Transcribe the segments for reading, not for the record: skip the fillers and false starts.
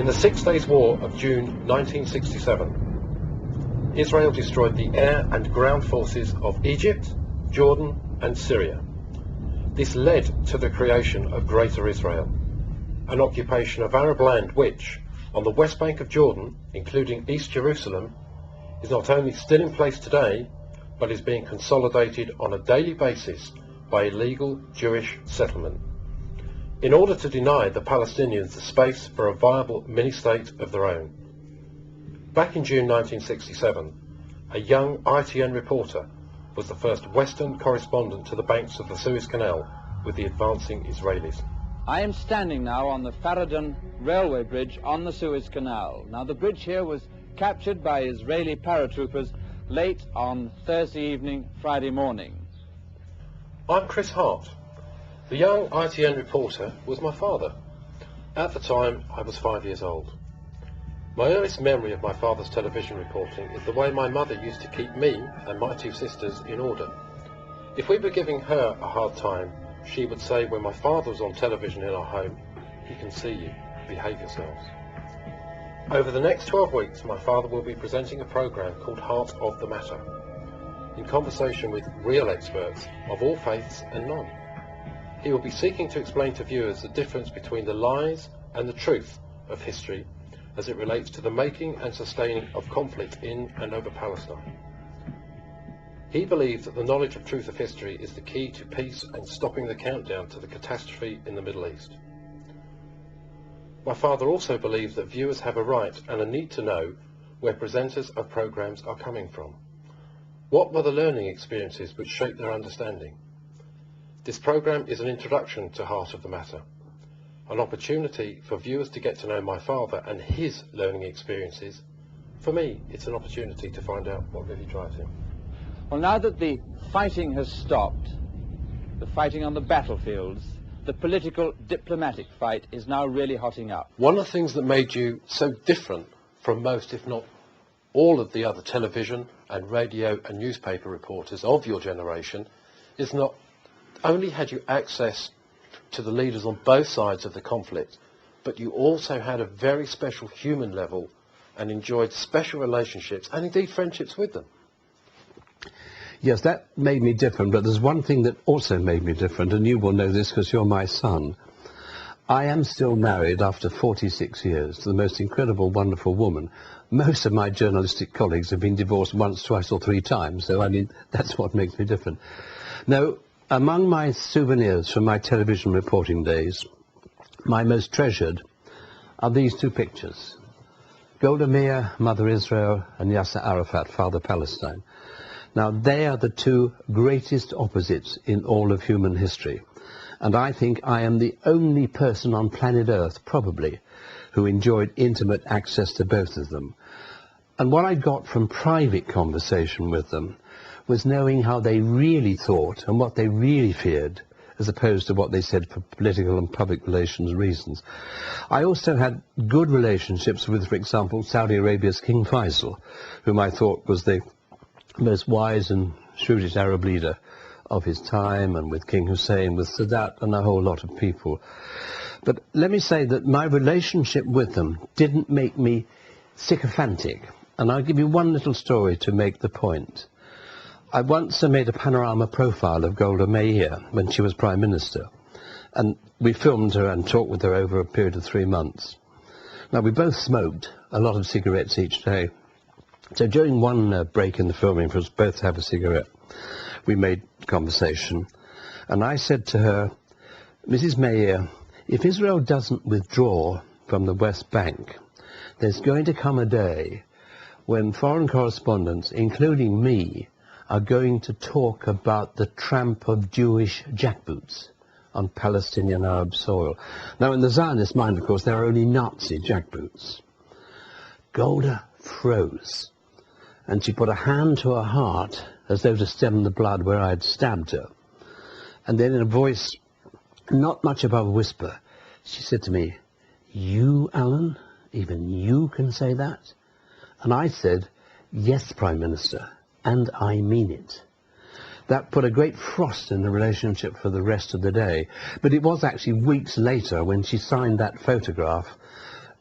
In the 6 Days War of June 1967, Israel destroyed the air and ground forces of Egypt, Jordan and Syria. This led to the creation of Greater Israel, an occupation of Arab land which, on the west bank of Jordan, including East Jerusalem, is not only still in place today, but is being consolidated on a daily basis by illegal Jewish settlement, in order to deny the Palestinians the space for a viable mini-state of their own. Back in June 1967, a young ITN reporter was the first Western correspondent to the banks of the Suez Canal with the advancing Israelis. I am standing now on the Faradun railway bridge on the Suez Canal. Now the bridge here was captured by Israeli paratroopers late on Thursday evening, Friday morning. I'm Chris Hart. The young ITN reporter was my father. At the time, I was 5 years old. My earliest memory of my father's television reporting is the way my mother used to keep me and my two sisters in order. If we were giving her a hard time, she would say, when my father was on television in our home, "He can see you, behave yourselves." Over the next 12 weeks, my father will be presenting a programme called Heart of the Matter, in conversation with real experts of all faiths and none. He will be seeking to explain to viewers the difference between the lies and the truth of history as it relates to the making and sustaining of conflict in and over Palestine. He believes that the knowledge of truth of history is the key to peace and stopping the countdown to the catastrophe in the Middle East. My father also believes that viewers have a right and a need to know where presenters of programmes are coming from. What were the learning experiences which shaped their understanding? This programme is an introduction to Heart of the Matter, an opportunity for viewers to get to know my father and his learning experiences. For me, it's an opportunity to find out what really drives him. Well, now that the fighting has stopped, the fighting on the battlefields, the political, diplomatic fight is now really hotting up. One of the things that made you so different from most, if not all, of the other television and radio and newspaper reporters of your generation is not only had you access to the leaders on both sides of the conflict, but you also had a very special human level and enjoyed special relationships and indeed friendships with them. Yes, that made me different, but there's one thing that also made me different, and you will know this because you're my son. I am still married after 46 years to the most incredible, wonderful woman. Most of my journalistic colleagues have been divorced once, twice or three times, so I mean, that's what makes me different. No, among my souvenirs from my television reporting days, my most treasured are these two pictures. Golda Meir, Mother Israel, and Yasser Arafat, Father Palestine. Now, they are the two greatest opposites in all of human history. And I think I am the only person on planet Earth, probably, who enjoyed intimate access to both of them. And what I got from private conversation with them was knowing how they really thought and what they really feared, as opposed to what they said for political and public relations reasons. I also had good relationships with, for example, Saudi Arabia's King Faisal, whom I thought was the most wise and shrewdest Arab leader of his time, and with King Hussein, with Sadat, and a whole lot of people. But let me say that my relationship with them didn't make me sycophantic, and I'll give you one little story to make the point. I once made a panorama profile of Golda Meir when she was Prime Minister, and we filmed her and talked with her over a period of 3 months. Now, we both smoked a lot of cigarettes each day, so during one break in the filming for us both to have a cigarette, we made conversation, and I said to her, "Mrs. Meir, if Israel doesn't withdraw from the West Bank, there's going to come a day when foreign correspondents, including me, are going to talk about the tramp of Jewish jackboots on Palestinian Arab soil." Now, in the Zionist mind, of course, there are only Nazi jackboots. Golda froze, and she put a hand to her heart as though to stem the blood where I had stabbed her. And then in a voice not much above a whisper, she said to me, "You, Alan, even you can say that?" And I said, "Yes, Prime Minister, and I mean it." That put a great frost in the relationship for the rest of the day. But it was actually weeks later when she signed that photograph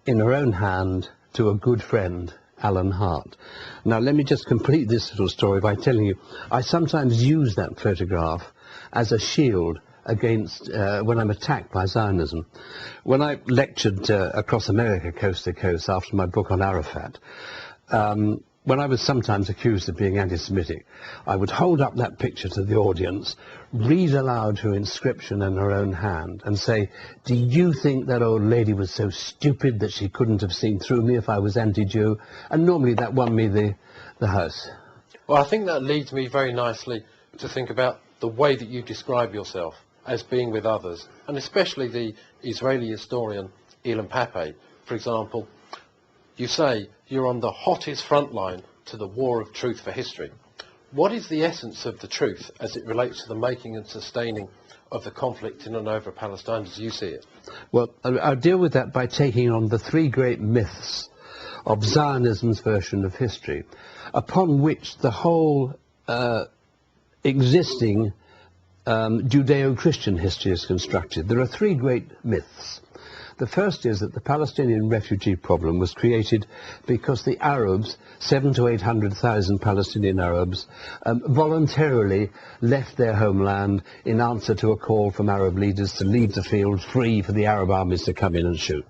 in her own hand to a good friend, Alan Hart. Now let me just complete this little story by telling you, I sometimes use that photograph as a shield against when I'm attacked by Zionism. When I lectured across America coast to coast after my book on Arafat, when I was sometimes accused of being anti-Semitic, I would hold up that picture to the audience, read aloud her inscription in her own hand, and say, do you think that old lady was so stupid that she couldn't have seen through me if I was anti-Jew? And normally that won me the house. Well, I think that leads me very nicely to think about the way that you describe yourself as being with others, and especially the Israeli historian Ilan Pappé, for example. You say you're on the hottest front line to the war of truth for history. What is the essence of the truth as it relates to the making and sustaining of the conflict in and over Palestine as you see it? Well, I'll deal with that by taking on the three great myths of Zionism's version of history, upon which the whole existing Judeo-Christian history is constructed. There are three great myths. The first is that the Palestinian refugee problem was created because the Arabs, 700,000 to 800,000 Palestinian Arabs, voluntarily left their homeland in answer to a call from Arab leaders to leave the field free for the Arab armies to come in and shoot.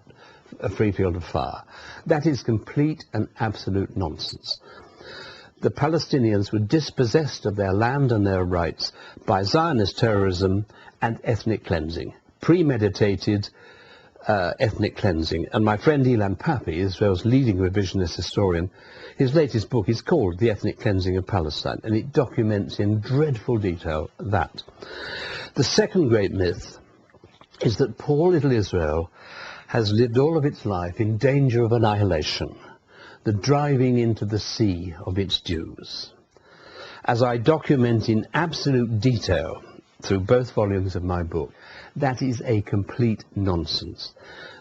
A free field of fire. That is complete and absolute nonsense. The Palestinians were dispossessed of their land and their rights by Zionist terrorism and ethnic cleansing. Premeditated ethnic cleansing. And my friend Ilan Pappé, Israel's leading revisionist historian, his latest book is called The Ethnic Cleansing of Palestine, and it documents in dreadful detail that. The second great myth is that poor little Israel has lived all of its life in danger of annihilation, the driving into the sea of its Jews. As I document in absolute detail through both volumes of my book, that is a complete nonsense.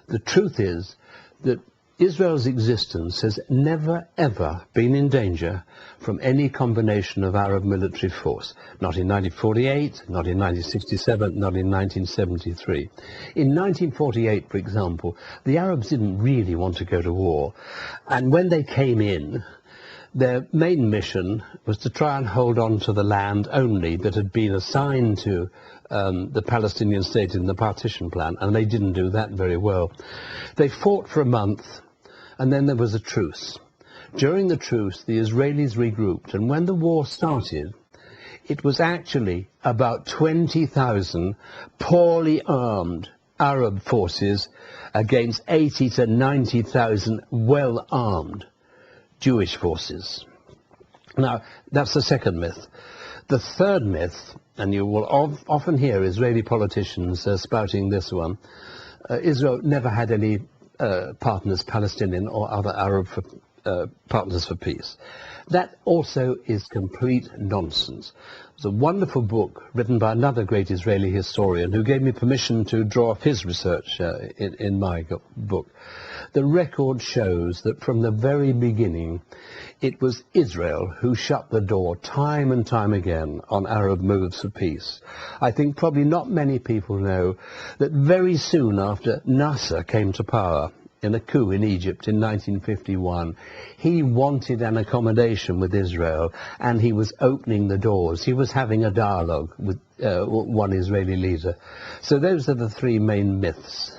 The truth is that Israel's existence has never ever been in danger from any combination of Arab military force. Not in 1948, not in 1967, not in 1973. In 1948, for example, the Arabs didn't really want to go to war. And when they came in, their main mission was to try and hold on to the land only that had been assigned to the Palestinian state in the partition plan, and they didn't do that very well. They fought for a month, and then there was a truce. During the truce, the Israelis regrouped, and when the war started, it was actually about 20,000 poorly armed Arab forces against 80 to 90,000 well-armed Jewish forces. Now, that's the second myth. The third myth, and you will often hear Israeli politicians spouting this one, Israel never had any partners, Palestinian or other Arab partners for peace. That also is complete nonsense. It's a wonderful book written by another great Israeli historian who gave me permission to draw off his research in my book. The record shows that from the very beginning it was Israel who shut the door time and time again on Arab moves for peace. I think probably not many people know that very soon after Nasser came to power in a coup in Egypt in 1951, he wanted an accommodation with Israel, and he was opening the doors. He was having a dialogue with one Israeli leader. So those are the three main myths.